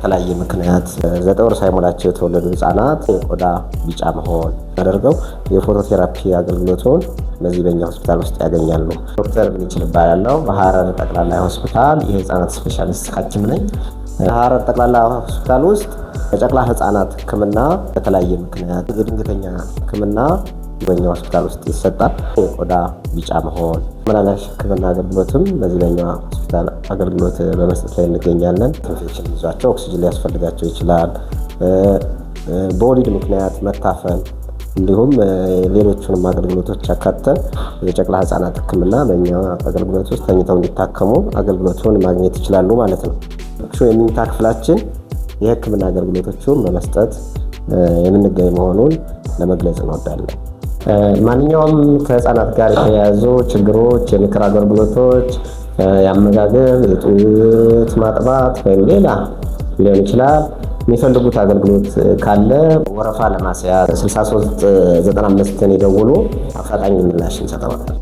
በተለያየ ምክንያት 9 ወር ሳይሞላቸው የተወለዱ ህጻናት የቆዳ ቢጫ መሆን ያደርገው የፎቶቴራፒ አገልግሎቱን በዚህ በእኛ ሆስፒታል ውስጥ ያገኛሉ። ዶክተር ምንችል እባላለሁ። በሐረር ጠቅላላ ሆስፒታል የህፃናት ስፔሻሊስት ሐኪም ነኝ። ሐረር ጠቅላላ ሆስፒታል ውስጥ የጨቅላ ህፃናት ህክምና በተለያየ ምክንያት የድንገተኛ ህክምና በእኛ ሆስፒታል ውስጥ ይሰጣል። የቆዳ ቢጫ መሆን መላላሽ ህክምና አገልግሎትም በዚህ በእኛ ሆስፒታል አገልግሎት በመስጠት ላይ እንገኛለን። ኢንፌክሽን ይዟቸው ኦክሲጅን ሊያስፈልጋቸው ይችላል። በወሊድ ምክንያት መታፈን እንዲሁም ሌሎቹንም አገልግሎቶች ያካተን የጨቅላ ህፃናት ህክምና በእኛ አገልግሎት ውስጥ ተኝተው እንዲታከሙ አገልግሎቱን ማግኘት ይችላሉ ማለት ነው። የመኝታ ክፍላችን የህክምና አገልግሎቶቹን በመስጠት የምንገኝ መሆኑን ለመግለጽ እንወዳለን። ማንኛውም ከህፃናት ጋር የተያያዙ ችግሮች፣ የምክር አገልግሎቶች፣ የአመጋገብ፣ የጡት ማጥባት ወይም ሌላ ሊሆን ይችላል የሚፈልጉት አገልግሎት ካለ ወረፋ ለማስያዝ 6395 ይደውሉ። አፋጣኝ ምላሽ እንሰጠዋለን።